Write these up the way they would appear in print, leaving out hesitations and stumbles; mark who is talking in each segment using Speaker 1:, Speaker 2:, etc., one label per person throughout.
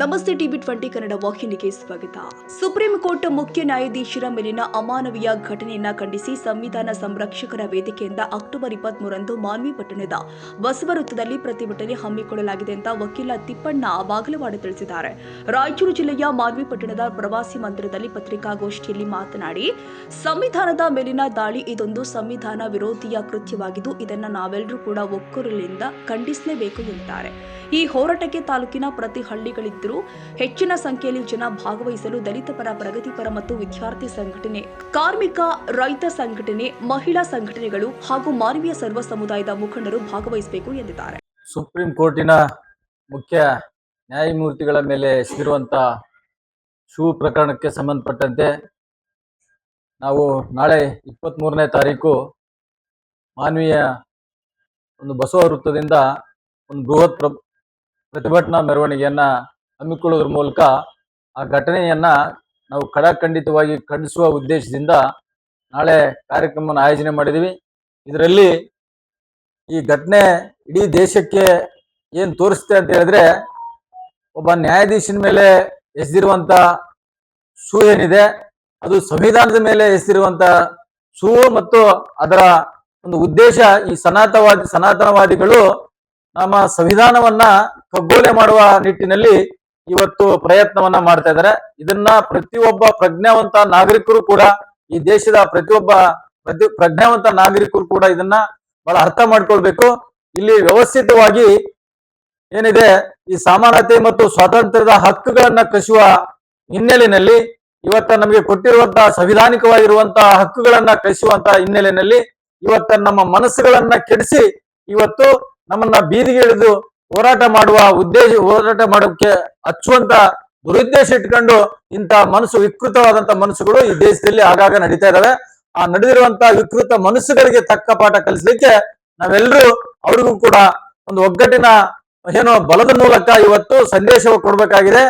Speaker 1: ನಮಸ್ತೆ ಟಿವಿ20 ಕನ್ನಡ ವಾಹಿನಿಗೆ ಸ್ವಾಗತ. ಸುಪ್ರೀಂ ಕೋರ್ಟ್ ಮುಖ್ಯ ನ್ಯಾಯಾಧೀಶರ ಮೇಲಿನ ಅಮಾನವೀಯ ಘಟನೆಯನ್ನ ಖಂಡಿಸಿ ಸಂವಿಧಾನ ಸಂರಕ್ಷಕರ ವೇದಿಕೆಯಿಂದ ಅಕ್ಟೋಬರ್ 23ರಂದು ಮಾನ್ವಿ ಪಟ್ಟಣದ ಬಸವ ವೃತ್ತದಲ್ಲಿ ಪ್ರತಿಭಟನೆ ಹಮ್ಮಿಕೊಳ್ಳಲಾಗಿದೆ ಅಂತ ವಕೀಲ ತಿಪ್ಪಣ್ಣ ಬಾಗಲವಾಡ ತಿಳಿಸಿದ್ದಾರೆ. ರಾಯಚೂರು ಜಿಲ್ಲೆಯ ಮಾನ್ವಿ ಪಟ್ಟಣದ ಪ್ರವಾಸಿ ಮಂದಿರದಲ್ಲಿ ಪತ್ರಿಕಾಗೋಷ್ಠಿಯಲ್ಲಿ ಮಾತನಾಡಿ, ಸಂವಿಧಾನದ ಮೇಲಿನ ದಾಳಿ ಇದೊಂದು ಸಂವಿಧಾನ ವಿರೋಧಿಯ ಕೃತ್ಯವಾಗಿದ್ದು ಇದನ್ನು ನಾವೆಲ್ಲರೂ ಕೂಡ ಒಕ್ಕೊರಲಿನಿಂದ ಖಂಡಿಸಲೇಬೇಕು ಎಂದಿದ್ದಾರೆ. ಈ ಹೋರಾಟಕ್ಕೆ ತಾಲೂಕಿನ ಪ್ರತಿ ಹಳ್ಳಿಗಳಿದ್ದರೂ ಹೆಚ್ಚಿನ ಸಂಖ್ಯೆಯಲ್ಲಿ ಜನ ಭಾಗವಹಿಸಲು ದಲಿತ ಪರ, ಪ್ರಗತಿಪರ ಮತ್ತು ವಿದ್ಯಾರ್ಥಿ ಸಂಘಟನೆ, ಕಾರ್ಮಿಕ, ರೈತ ಸಂಘಟನೆ, ಮಹಿಳಾ ಸಂಘಟನೆಗಳು ಹಾಗೂ ಮಾನವೀಯ ಸರ್ವ ಸಮುದಾಯದ ಮುಖಂಡರು ಭಾಗವಹಿಸಬೇಕು ಎಂದಿದ್ದಾರೆ.
Speaker 2: ಸುಪ್ರೀಂ ಕೋರ್ಟಿನ ಮುಖ್ಯ ನ್ಯಾಯಮೂರ್ತಿಗಳ ಮೇಲೆ ಎಸಗಿರುವಂತಹ ಶೂ ಪ್ರಕರಣಕ್ಕೆ ಸಂಬಂಧಪಟ್ಟಂತೆ ನಾವು ನಾಳೆ 23ನೇ ತಾರೀಕು ಮಾನವೀಯ ಒಂದು ಬಸವ ವೃತ್ತದಿಂದ ಒಂದು ಬೃಹತ್ ಪ್ರತಿಭಟನಾ ಮೆರವಣಿಗೆಯನ್ನ ಹಮ್ಮಿಕೊಳ್ಳುವುದರ ಮೂಲಕ ಆ ಘಟನೆಯನ್ನ ನಾವು ಖಡಾಖಂಡಿತವಾಗಿ ಖಂಡಿಸುವ ಉದ್ದೇಶದಿಂದ ನಾಳೆ ಕಾರ್ಯಕ್ರಮವನ್ನು ಆಯೋಜನೆ ಮಾಡಿದ್ದೀವಿ. ಇದರಲ್ಲಿ ಈ ಘಟನೆ ಇಡೀ ದೇಶಕ್ಕೆ ಏನು ತೋರಿಸುತ್ತೆ ಅಂತ ಹೇಳಿದ್ರೆ, ಒಬ್ಬ ನ್ಯಾಯಾಧೀಶನ ಮೇಲೆ ಎಸೆದಿರುವಂತ ಶೂ ಏನಿದೆ ಅದು ಸಂವಿಧಾನದ ಮೇಲೆ ಎಸೆದಿರುವಂತ ಶೂ ಮತ್ತು ಅದರ ಒಂದು ಉದ್ದೇಶ ಈ ಸನಾತನವಾದಿಗಳು ನಮ್ಮ ಸಂವಿಧಾನವನ್ನ ಕಗ್ಗೊಲೆ ಮಾಡುವ ನಿಟ್ಟಿನಲ್ಲಿ ಇವತ್ತು ಪ್ರಯತ್ನವನ್ನ ಮಾಡ್ತಾ ಇದ್ದಾರೆ. ಇದನ್ನ ಪ್ರತಿಯೊಬ್ಬ ಪ್ರಜ್ಞಾವಂತ ನಾಗರಿಕರು ಕೂಡ, ಈ ದೇಶದ ಪ್ರತಿಯೊಬ್ಬ ಪ್ರಜ್ಞಾವಂತ ನಾಗರಿಕರು ಕೂಡ ಇದನ್ನ ಬಹಳ ಅರ್ಥ ಮಾಡ್ಕೊಳ್ಬೇಕು. ಇಲ್ಲಿ ವ್ಯವಸ್ಥಿತವಾಗಿ ಏನಿದೆ ಈ ಸಮಾನತೆ ಮತ್ತು ಸ್ವಾತಂತ್ರ್ಯದ ಹಕ್ಕುಗಳನ್ನ ಕಸಿಯುವ ಹಿನ್ನೆಲೆಯಲ್ಲಿ ಇವತ್ತ ನಮಗೆ ಕೊಟ್ಟಿರುವಂತಹ ಸಂವಿಧಾನಿಕವಾಗಿರುವಂತಹ ಹಕ್ಕುಗಳನ್ನ ಕಸಿಯುವಂತಹ ಹಿನ್ನೆಲೆಯಲ್ಲಿ ಇವತ್ತ ನಮ್ಮ ಮನಸ್ಸುಗಳನ್ನ ಕೆಡಿಸಿ ಇವತ್ತು ನಮ್ಮನ್ನ ಬೀದಿಗೆ ಇಳಿದು ಹೋರಾಟ ಮಾಡೋಕೆ ಹಚ್ಚುವಂತ ದುರುದ್ದೇಶ ಇಟ್ಕೊಂಡು ಇಂಥ ವಿಕೃತವಾದಂತ ಮನಸ್ಸುಗಳು ಈ ದೇಶದಲ್ಲಿ ಆಗಾಗ ನಡೀತಾ ಇದಾವೆ. ಆ ನಡೆದಿರುವಂತಹ ವಿಕೃತ ಮನಸ್ಸುಗಳಿಗೆ ತಕ್ಕ ಪಾಠ ಕಲಿಸಲಿಕ್ಕೆ ನಾವೆಲ್ಲರೂ ಅವ್ರಿಗೂ ಕೂಡ ಒಂದು ಒಗ್ಗಟ್ಟಿನ ಬಲದ ಮೂಲಕ ಇವತ್ತು ಸಂದೇಶ ಕೊಡ್ಬೇಕಾಗಿದೆ.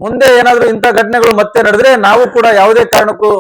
Speaker 2: ಮುಂದೆ ಏನಾದ್ರೂ ಇಂಥ ಘಟನೆಗಳು ಮತ್ತೆ ನಡೆದ್ರೆ ನಾವು ಕೂಡ ಯಾವುದೇ ಕಾರಣಕ್ಕೂ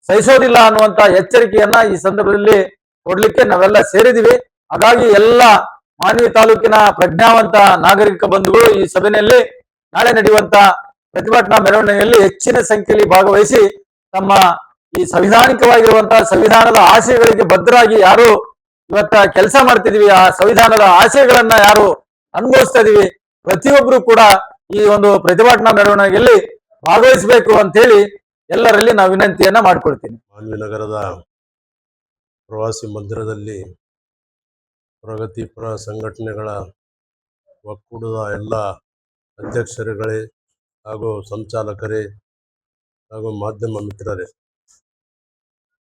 Speaker 2: ಸಹಿಸೋದಿಲ್ಲ ಅನ್ನುವಂತ ಎಚ್ಚರಿಕೆಯನ್ನ ಈ ಸಂದರ್ಭದಲ್ಲಿ ಕೊಡ್ಲಿಕ್ಕೆ ನಾವೆಲ್ಲ ಸೇರಿದೀವಿ. ಹಾಗಾಗಿ ಎಲ್ಲ ಮಾನ್ವಿ ತಾಲೂಕಿನ ಪ್ರಜ್ಞಾವಂತ ನಾಗರಿಕ ಬಂಧುಗಳು ಈ ಸಭೆಯಲ್ಲಿ ನಾಳೆ ನಡೆಯುವಂತ ಪ್ರತಿಭಟನಾ ಮೆರವಣಿಗೆಯಲ್ಲಿ ಹೆಚ್ಚಿನ ಸಂಖ್ಯೆಯಲ್ಲಿ ಭಾಗವಹಿಸಿ ತಮ್ಮ ಈ ಸಂವಿಧಾನಿಕವಾಗಿರುವಂತಹ ಸಂವಿಧಾನದ ಆಶಯಗಳಿಗೆ ಬದ್ಧರಾಗಿ ಯಾರು ಇವತ್ತ ಕೆಲಸ ಮಾಡ್ತಿದೀವಿ, ಆ ಸಂವಿಧಾನದ ಆಶಯಗಳನ್ನ ಯಾರು ಅನುಭವಿಸ್ತಾ ಇದೀವಿ, ಪ್ರತಿಯೊಬ್ರು ಕೂಡ ಈ ಒಂದು ಪ್ರತಿಭಟನಾ ಮೆರವಣಿಗೆಯಲ್ಲಿ ಭಾಗವಹಿಸಬೇಕು ಅಂತ ಹೇಳಿ ಎಲ್ಲರಲ್ಲಿ ನಾವು ವಿನಂತಿಯನ್ನ ಮಾಡ್ಕೊಳ್ತೀನಿ.
Speaker 3: ಮಾನ್ವಿ ನಗರದ ಪ್ರವಾಸಿ ಮಂದಿರದಲ್ಲಿ ಪ್ರಗತಿಪರ ಸಂಘಟನೆಗಳ ಒಕ್ಕೂಟದ ಎಲ್ಲ ಅಧ್ಯಕ್ಷರುಗಳೇ ಹಾಗೂ ಸಂಚಾಲಕರೇ ಹಾಗೂ ಮಾಧ್ಯಮ ಮಿತ್ರರೇ,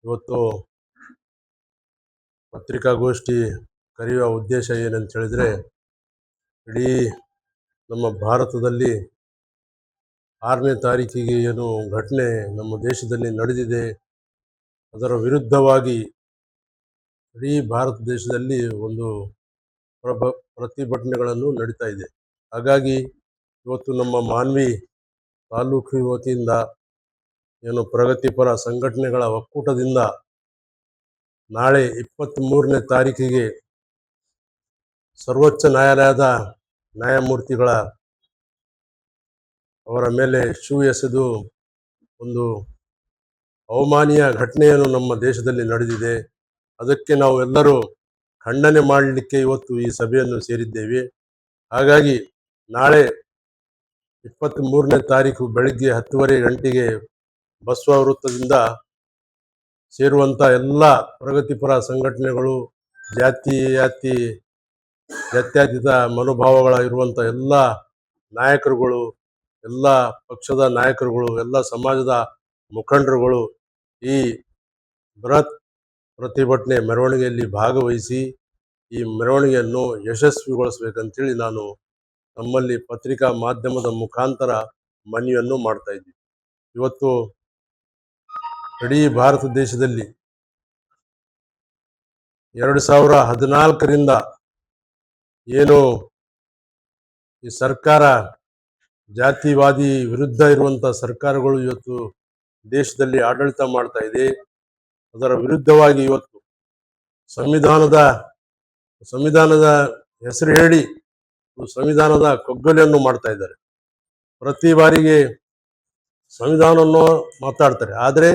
Speaker 3: ಇವತ್ತು ಪತ್ರಿಕಾಗೋಷ್ಠಿ ಕರೆಯುವ ಉದ್ದೇಶ ಏನಂತ ಹೇಳಿದ್ರೆ, ಇಡೀ ನಮ್ಮ ಭಾರತದಲ್ಲಿ 6ನೇ ತಾರೀಕಿಗೆ ಏನು ಘಟನೆ ನಮ್ಮ ದೇಶದಲ್ಲಿ ನಡೆದಿದೆ ಅದರ ವಿರುದ್ಧವಾಗಿ ಇಡೀ ಭಾರತ ದೇಶದಲ್ಲಿ ಒಂದು ಪ್ರತಿಭಟನೆಗಳನ್ನು ನಡೀತಾ ಇದೆ. ಹಾಗಾಗಿ ಇವತ್ತು ನಮ್ಮ ಮಾನ್ವಿ ತಾಲೂಕು ವತಿಯಿಂದ ಏನು ಪ್ರಗತಿಪರ ಸಂಘಟನೆಗಳ ಒಕ್ಕೂಟದಿಂದ ನಾಳೆ 23ನೇ ತಾರೀಕಿಗೆ ಸರ್ವೋಚ್ಚ ನ್ಯಾಯಾಲಯದ ನ್ಯಾಯಮೂರ್ತಿಗಳ ಅವರ ಮೇಲೆ ಶೂ ಎಸೆದು ಒಂದು ಅವಮಾನೀಯ ಘಟನೆಯನ್ನು ನಮ್ಮ ದೇಶದಲ್ಲಿ ನಡೆದಿದೆ. ಅದಕ್ಕೆ ನಾವು ಎಲ್ಲರೂ ಖಂಡನೆ ಮಾಡಲಿಕ್ಕೆ ಇವತ್ತು ಈ ಸಭೆಯನ್ನು ಸೇರಿದ್ದೇವೆ. ಹಾಗಾಗಿ ನಾಳೆ 23ನೇ ತಾರೀಕು ಬೆಳಿಗ್ಗೆ 10:30 ಗಂಟೆಗೆ ಬಸವ ವೃತ್ತದಿಂದ ಸೇರುವಂತ ಎಲ್ಲ ಪ್ರಗತಿಪರ ಸಂಘಟನೆಗಳು, ಜಾತ್ಯತೀತ ಮನೋಭಾವಗಳ ಇರುವಂತ ಎಲ್ಲ ನಾಯಕರುಗಳು, ಎಲ್ಲ ಪಕ್ಷದ ನಾಯಕರುಗಳು, ಎಲ್ಲ ಸಮಾಜದ ಮುಖಂಡರುಗಳು ಈ ಬೃಹತ್ ಪ್ರತಿಭಟನೆ ಮೆರವಣಿಗೆಯಲ್ಲಿ ಭಾಗವಹಿಸಿ ಈ ಮೆರವಣಿಗೆಯನ್ನು ಯಶಸ್ವಿಗೊಳಿಸಬೇಕಂತೇಳಿ ನಾನು ನಮ್ಮಲ್ಲಿ ಪತ್ರಿಕಾ ಮಾಧ್ಯಮದ ಮುಖಾಂತರ ಮನವಿಯನ್ನು ಮಾಡ್ತಾ ಇದ್ದೀವಿ. ಇವತ್ತು ಇಡೀ ಭಾರತ ದೇಶದಲ್ಲಿ 2014ರಿಂದ ಏನು ಈ ಸರ್ಕಾರ ಜಾತಿವಾದಿ ವಿರುದ್ಧ ಇರುವಂತ ಸರ್ಕಾರಗಳು ಇವತ್ತು ದೇಶದಲ್ಲಿ ಆಡಳಿತ ಮಾಡ್ತಾ ಇದೆ. ಅದರ ವಿರುದ್ಧವಾಗಿ ಇವತ್ತು ಸಂವಿಧಾನದ ಹೆಸರು ಹೇಳಿ ಸಂವಿಧಾನದ ಕಗ್ಗೊಲೆಯನ್ನು ಮಾಡ್ತಾ ಇದ್ದಾರೆ. ಪ್ರತಿ ಬಾರಿಗೆ ಸಂವಿಧಾನವನ್ನು ಮಾತಾಡ್ತಾರೆ. ಆದರೆ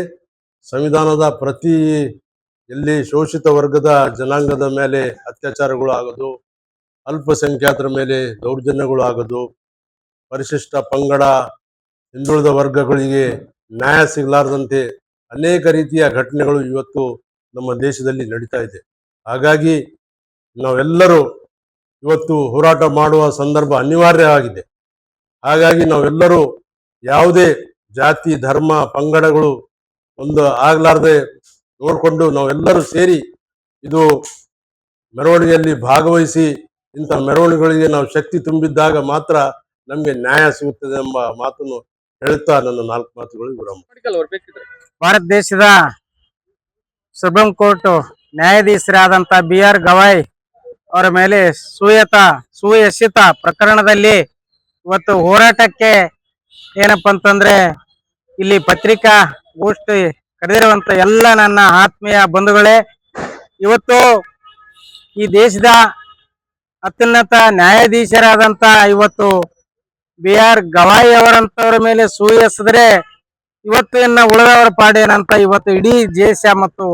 Speaker 3: ಸಂವಿಧಾನದ ಪ್ರತಿ ಎಲ್ಲಿ ಶೋಷಿತ ವರ್ಗದ ಜನಾಂಗದ ಮೇಲೆ ಅತ್ಯಾಚಾರಗಳು ಆಗೋದು, ಅಲ್ಪಸಂಖ್ಯಾತರ ಮೇಲೆ ದೌರ್ಜನ್ಯಗಳು ಆಗೋದು, ಪರಿಶಿಷ್ಟ ಪಂಗಡ ಹಿಂದುಳಿದ ವರ್ಗಗಳಿಗೆ ನ್ಯಾಯ ಸಿಗಲಾರದಂತೆ ಅನೇಕ ರೀತಿಯ ಘಟನೆಗಳು ಇವತ್ತು ನಮ್ಮ ದೇಶದಲ್ಲಿ ನಡೀತಾ ಇದೆ. ಹಾಗಾಗಿ ನಾವೆಲ್ಲರೂ ಇವತ್ತು ಹೋರಾಟ ಮಾಡುವ ಸಂದರ್ಭ ಅನಿವಾರ್ಯವಾಗಿದೆ. ಹಾಗಾಗಿ ನಾವೆಲ್ಲರೂ ಯಾವುದೇ ಜಾತಿ ಧರ್ಮ ಪಂಗಡಗಳು ಒಂದು ಆಗ್ಲಾರ್ದೆ ನೋಡಿಕೊಂಡು ನಾವೆಲ್ಲರೂ ಸೇರಿ ಇದು ಮೆರವಣಿಗೆಯಲ್ಲಿ ಭಾಗವಹಿಸಿ ಇಂಥ ಮೆರವಣಿಗೆಗಳಿಗೆ ನಾವು ಶಕ್ತಿ ತುಂಬಿದ್ದಾಗ ಮಾತ್ರ ನಮಗೆ ನ್ಯಾಯ ಸಿಗುತ್ತದೆ ಎಂಬ ಮಾತನ್ನು ಹೇಳುತ್ತಾ ನನ್ನ 4 ಮಾತುಗಳು ವಿರಾಮ.
Speaker 4: ಭಾರತ ದೇಶದ ಸುಪ್ರೀಂ ಕೋರ್ಟ್ ನ್ಯಾಯಾಧೀಶರಾದಂಥ BR ಗವಾಯ್ ಅವರ ಮೇಲೆ ಸುವ್ಯಸಿತ ಪ್ರಕರಣದಲ್ಲಿ ಇವತ್ತು ಹೋರಾಟಕ್ಕೆ ಏನಪ್ಪಾ ಅಂತಂದ್ರೆ ಇಲ್ಲಿ ಪತ್ರಿಕಾ ಗೋಷ್ಠಿ ಕರೆದಿರುವಂತ ಎಲ್ಲ ನನ್ನ ಆತ್ಮೀಯ ಬಂಧುಗಳೇ, ಇವತ್ತು ಈ ದೇಶದ ಅತ್ಯುನ್ನತ ನ್ಯಾಯಾಧೀಶರಾದಂತ ಇವತ್ತು BR ಗವಾಯ್ ಅವರಂತವ್ರ ಮೇಲೆ ಸುವ್ಯಸಿದ್ರೆ ಇವತ್ತು ಇನ್ನ ಉಳಿದವರ ಪಾಡೇನಂತ ಇವತ್ತು ಇಡೀ ದೇಶ ಮತ್ತು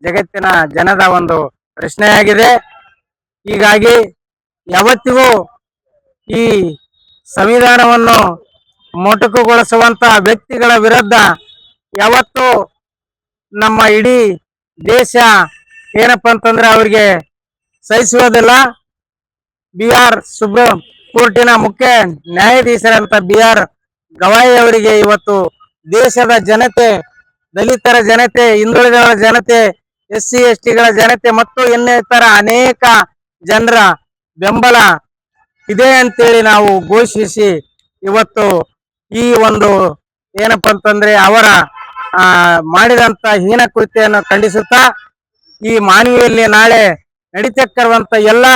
Speaker 4: ಜಗತ್ತಿನ ಜನದ ಒಂದು ಪ್ರಶ್ನೆಯಾಗಿದೆ. ಹೀಗಾಗಿ ಯಾವತ್ತಿಗೂ ಈ ಸಂವಿಧಾನವನ್ನು ಮೊಟಕುಗೊಳಿಸುವಂತ ವ್ಯಕ್ತಿಗಳ ವಿರುದ್ಧ ಯಾವತ್ತು ನಮ್ಮ ಇಡೀ ದೇಶ ಏನಪ್ಪಾ ಅಂತಂದ್ರೆ ಅವ್ರಿಗೆ ಸಹಿಸುವುದಿಲ್ಲ. ಸುಪ್ರೀಂ ಕೋರ್ಟಿನ ಮುಖ್ಯ ನ್ಯಾಯಾಧೀಶರಂತ BR ಗವಾಯ್ ಅವರಿಗೆ ಇವತ್ತು ದೇಶದ ಜನತೆ, ದಲಿತರ ಜನತೆ, ಹಿಂದುಳಿದವರ ಜನತೆ, SC ST ಗಳ ಜನತೆ ಮತ್ತು ಇನ್ನಿತರ ಅನೇಕ ಜನರ ಬೆಂಬಲ ಇದೆ ಅಂತೇಳಿ ನಾವು ಘೋಷಿಸಿ ಇವತ್ತು ಈ ಒಂದು ಏನಪ್ಪಾ ಅಂತಂದ್ರೆ ಅವರ ಮಾಡಿದಂತ ಹೀನ ಕೃತ್ಯವನ್ನು ಖಂಡಿಸುತ್ತಾ ಈ ಮಾನವಿಯಲ್ಲಿ ನಾಳೆ ನಡೀತಕ್ಕಿರುವಂತ ಎಲ್ಲ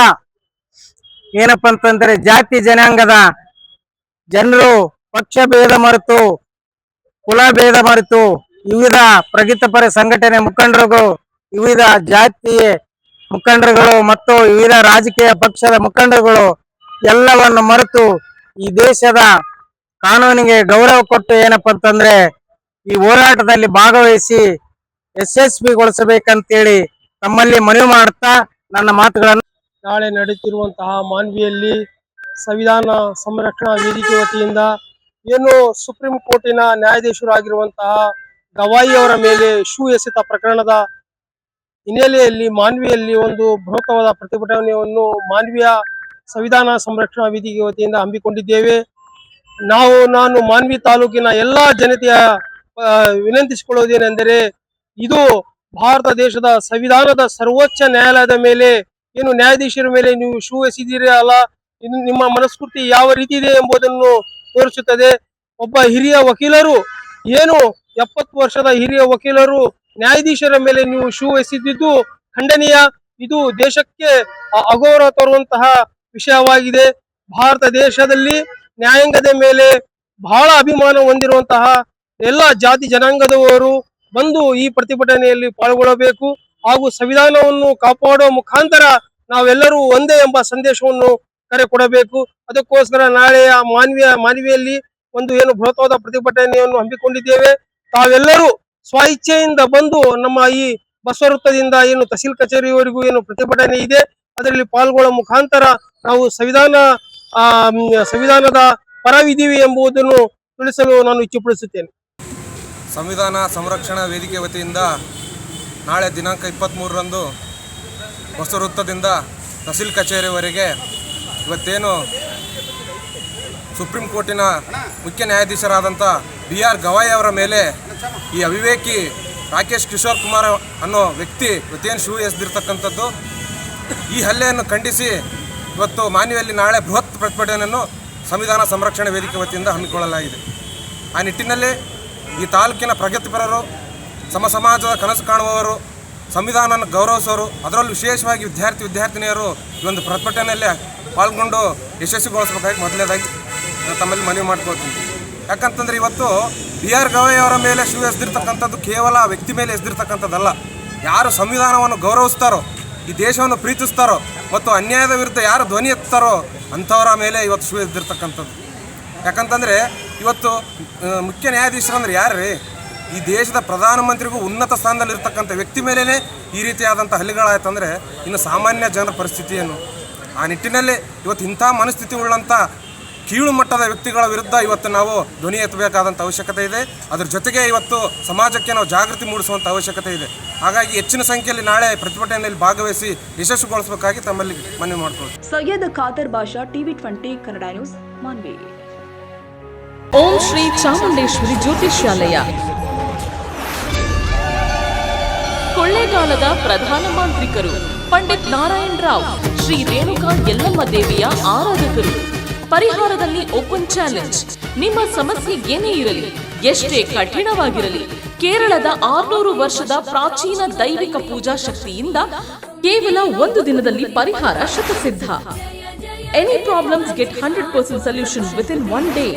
Speaker 4: ಏನಪ್ಪಾ ಅಂತಂದ್ರೆ ಜಾತಿ ಜನಾಂಗದ ಜನರು ಪಕ್ಷ ಭೇದ ಮರೆತು ಕುಲ ಭೇದ ಮರೆತು ವಿವಿಧ ಪ್ರಗತಿಪರ ಸಂಘಟನೆ ಮುಖಂಡರುಗಳು, ವಿವಿಧ ಜಾತಿಯ ಮುಖಂಡರುಗಳು ಮತ್ತು ವಿವಿಧ ರಾಜಕೀಯ ಪಕ್ಷದ ಮುಖಂಡರುಗಳು ಎಲ್ಲವನ್ನು ಮರೆತು ಈ ದೇಶದ ಕಾನೂನಿಗೆ ಗೌರವ ಕೊಟ್ಟು ಏನಪ್ಪಾ ಅಂತಂದ್ರೆ ಈ ಹೋರಾಟದಲ್ಲಿ ಭಾಗವಹಿಸಿ ಯಶಸ್ವಿಗೊಳಿಸಬೇಕಂತೇಳಿ ತಮ್ಮಲ್ಲಿ ಮನವಿ ಮಾಡುತ್ತಾ ನನ್ನ ಮಾತುಗಳನ್ನು
Speaker 5: ನಾಳೆ ನಡೆಯುತ್ತಿರುವಂತಹ ಮಾನ್ವಿಯಲ್ಲಿ ಸಂವಿಧಾನ ಸಂರಕ್ಷಣಾ ವೇದಿಕೆ ವತಿಯಿಂದ ಏನು ಸುಪ್ರೀಂ ಕೋರ್ಟಿನ ನ್ಯಾಯಾಧೀಶರಾಗಿರುವಂತಹ ಗವಾಯಿ ಅವರ ಮೇಲೆ ಎಸೆತ ಪ್ರಕರಣದ ಹಿನ್ನೆಲೆಯಲ್ಲಿ ಮಾನ್ವಿಯಲ್ಲಿ ಒಂದು ಬೃಹತ್ತವಾದ ಪ್ರತಿಭಟನೆಯನ್ನು ಮಾನ್ವಿಯ ಸಂವಿಧಾನ ಸಂರಕ್ಷಣಾ ವೇದಿಕೆ ವತಿಯಿಂದ ಹಮ್ಮಿಕೊಂಡಿದ್ದೇವೆ. ನಾನು ಮಾನ್ವಿ ತಾಲೂಕಿನ ಎಲ್ಲಾ ಜನತೆಯ ವಿನಂತಿಸಿಕೊಳ್ಳುವುದೇನೆಂದರೆ, ಇದು ಭಾರತ ದೇಶದ ಸಂವಿಧಾನದ ಸರ್ವೋಚ್ಚ ನ್ಯಾಯಾಲಯದ ಮೇಲೆ ಏನು ನ್ಯಾಯಾಧೀಶರ ಮೇಲೆ ನೀವು ಎಸೆದಿರಿ ಅಲ್ಲ, ಇದು ನಿಮ್ಮ ಮನಸ್ಫೂರ್ತಿ ಯಾವ ರೀತಿ ಇದೆ ಎಂಬುದನ್ನು ತೋರಿಸುತ್ತದೆ. ಒಬ್ಬ ಹಿರಿಯ ವಕೀಲರು, ಏನು 70 ವರ್ಷದ ಹಿರಿಯ ವಕೀಲರು ನ್ಯಾಯಾಧೀಶರ ಮೇಲೆ ನೀವು ಎಸೆದಿದ್ದು ಖಂಡನೀಯ. ಇದು ದೇಶಕ್ಕೆ ಅಗೌರವ ತರುವಂತಹ ವಿಷಯವಾಗಿದೆ. ಭಾರತ ದೇಶದಲ್ಲಿ ನ್ಯಾಯಾಂಗದ ಮೇಲೆ ಬಹಳ ಅಭಿಮಾನ ಹೊಂದಿರುವಂತಹ ಎಲ್ಲ ಜಾತಿ ಜನಾಂಗದವರು ಬಂದು ಈ ಪ್ರತಿಭಟನೆಯಲ್ಲಿ ಪಾಲ್ಗೊಳ್ಳಬೇಕು ಹಾಗೂ ಸಂವಿಧಾನವನ್ನು ಕಾಪಾಡುವ ಮುಖಾಂತರ ನಾವೆಲ್ಲರೂ ಒಂದೇ ಎಂಬ ಸಂದೇಶವನ್ನು ಕರೆ ಕೊಡಬೇಕು. ಅದಕ್ಕೋಸ್ಕರ ನಾಳೆಯ ಮಾನ್ವಿಯಲ್ಲಿ ಒಂದು ಏನು ಬೃಹತ್ವಾದ ಪ್ರತಿಭಟನೆಯನ್ನು ಹಮ್ಮಿಕೊಂಡಿದ್ದೇವೆ. ತಾವೆಲ್ಲರೂ ಸ್ವ ಇಚ್ಛೆಯಿಂದ ಬಂದು ನಮ್ಮ ಈ ಬಸವವೃತ್ತದಿಂದ ಏನು ತಹಸೀಲ್ ಕಚೇರಿಯವರೆಗೂ ಏನು ಪ್ರತಿಭಟನೆ ಇದೆ ಅದರಲ್ಲಿ ಪಾಲ್ಗೊಳ್ಳುವ ಮುಖಾಂತರ ನಾವು ಸಂವಿಧಾನದ ಪರವಿದ್ದೀವಿ ಎಂಬುದನ್ನು ತಿಳಿಸಲು ನಾನು ಇಚ್ಛೆಪಡಿಸುತ್ತೇನೆ.
Speaker 6: ಸಂವಿಧಾನ ಸಂರಕ್ಷಣಾ ವೇದಿಕೆ ವತಿಯಿಂದ ನಾಳೆ ದಿನಾಂಕ 23ರಂದು ಬಸವವೃತ್ತದಿಂದ ತಹಸೀಲ್ ಕಚೇರಿವರೆಗೆ ಇವತ್ತೇನು ಸುಪ್ರೀಂ ಕೋರ್ಟಿನ ಮುಖ್ಯ ನ್ಯಾಯಾಧೀಶರಾದಂಥ BR ಗವಾಯ್ ಅವರ ಮೇಲೆ ಈ ಅವಿವೇಕಿ ರಾಕೇಶ್ ಕಿಶೋರ್ ಕುಮಾರ್ ಅನ್ನೋ ವ್ಯಕ್ತಿ ಇವತ್ತೇನು ಎಸೆದಿರ್ತಕ್ಕಂಥದ್ದು, ಈ ಹಲ್ಲೆಯನ್ನು ಖಂಡಿಸಿ ಇವತ್ತು ಮಾನ್ವಿಯಲ್ಲಿ ನಾಳೆ ಬೃಹತ್ ಪ್ರತಿಭಟನೆಯನ್ನು ಸಂವಿಧಾನ ಸಂರಕ್ಷಣಾ ವೇದಿಕೆ ವತಿಯಿಂದ ಹಮ್ಮಿಕೊಳ್ಳಲಾಗಿದೆ. ಆ ನಿಟ್ಟಿನಲ್ಲಿ ಈ ತಾಲೂಕಿನ ಪ್ರಗತಿಪರರು, ಸಮಾಜದ ಕನಸು ಕಾಣುವವರು, ಸಂವಿಧಾನವನ್ನು ಗೌರವಿಸುವವರು, ಅದರಲ್ಲೂ ವಿಶೇಷವಾಗಿ ವಿದ್ಯಾರ್ಥಿನಿಯರು ಈ ಒಂದು ಪ್ರತಿಭಟನೆಯಲ್ಲಿ ಪಾಲ್ಗೊಂಡು ಯಶಸ್ವಿಗೊಳಿಸಬೇಕಾಗಿ ಮೊದಲನೇದಾಗಿ ತಮ್ಮಲ್ಲಿ ಮನವಿ ಮಾಡ್ಕೊಳ್ತೀನಿ. ಯಾಕಂತಂದರೆ ಇವತ್ತು BR ಗವಾಯ್ ಅವರ ಮೇಲೆ ಎಸೆದಿರ್ತಕ್ಕಂಥದ್ದು ಕೇವಲ ವ್ಯಕ್ತಿ ಮೇಲೆ ಎಸೆದಿರ್ತಕ್ಕಂಥದ್ದಲ್ಲ. ಯಾರು ಸಂವಿಧಾನವನ್ನು ಗೌರವಿಸ್ತಾರೋ, ಈ ದೇಶವನ್ನು ಪ್ರೀತಿಸ್ತಾರೋ ಮತ್ತು ಅನ್ಯಾಯದ ವಿರುದ್ಧ ಯಾರು ಧ್ವನಿ ಎತ್ತಾರೋ ಅಂಥವರ ಮೇಲೆ ಇವತ್ತು ಎಸೆದಿರ್ತಕ್ಕಂಥದ್ದು. ಯಾಕಂತಂದರೆ ಇವತ್ತು ಮುಖ್ಯ ನ್ಯಾಯಾಧೀಶರಂದ್ರೆ ಯಾರು ರೀ? ಈ ದೇಶದ ಪ್ರಧಾನಮಂತ್ರಿಗೂ ಉನ್ನತ ಸ್ಥಾನದಲ್ಲಿರ್ತಕ್ಕಂಥ ವ್ಯಕ್ತಿ ಮೇಲೇ ಈ ರೀತಿಯಾದಂಥ ಹಲ್ಲೆಗಳಾಯ್ತಂದರೆ ಇನ್ನು ಸಾಮಾನ್ಯ ಜನರ ಪರಿಸ್ಥಿತಿ ಏನು? ಆ ನಿಟ್ಟಿನಲ್ಲಿ ಇವತ್ತು ಇಂಥ ಮನಸ್ಥಿತಿ ಉಳ್ಳಂಥ ಕೀಳು ಮಟ್ಟದ ವ್ಯಕ್ತಿಗಳ ವಿರುದ್ಧ ಇವತ್ತು ನಾವು ಧ್ವನಿ ಎತ್ತಬೇಕಾದಂಥ ಅವಶ್ಯಕತೆ ಇದೆ. ಅದ್ರ ಜೊತೆಗೆ ಇವತ್ತು ಸಮಾಜಕ್ಕೆ ನಾವು ಜಾಗೃತಿ ಮೂಡಿಸುವಂಥ ಅವಶ್ಯಕತೆ ಇದೆ. ಹಾಗಾಗಿ ಹೆಚ್ಚಿನ ಸಂಖ್ಯೆಯಲ್ಲಿ ನಾಳೆ ಪ್ರತಿಭಟನೆಯಲ್ಲಿ ಭಾಗವಹಿಸಿ ಯಶಸ್ಸುಗೊಳಿಸಬೇಕಾಗಿ ತಮ್ಮಲ್ಲಿ ಮನವಿ ಮಾಡ್ಕೊಳ್ತೀವಿ.
Speaker 1: Syed Khader Basha, TV 20 Kannada news, Manvi.
Speaker 7: ಓಂ ಶ್ರೀ ಚಾಮುಂಡೇಶ್ವರಿ ಜ್ಯೋತಿಷ್ಯಾಲಯ, ಕೊಳ್ಳೇಗಾಲದ ಪ್ರಧಾನ ಮಾಂತ್ರಿಕರು ಪಂಡಿತ್ ನಾರಾಯಣ್ ರಾವ್, ಶ್ರೀ ರೇಣುಕಾ ಯಲ್ಲಮ್ಮ ದೇವಿಯ ಆರಾಧಕರು. ಪರಿಹಾರದಲ್ಲಿ ಓಪನ್ ಚಾಲೆಂಜ್. ನಿಮ್ಮ ಸಮಸ್ಯೆ ಏನೇ ಇರಲಿ, ಎಷ್ಟೇ ಕಠಿಣವಾಗಿರಲಿ, ಕೇರಳದ 600 ವರ್ಷದ ಪ್ರಾಚೀನ ದೈವಿಕ ಪೂಜಾ ಶಕ್ತಿಯಿಂದ ಕೇವಲ 1 ದಿನದಲ್ಲಿ ಪರಿಹಾರ ಶತಸಿದ್ಧ. Any problems get 100% solution within 1 day.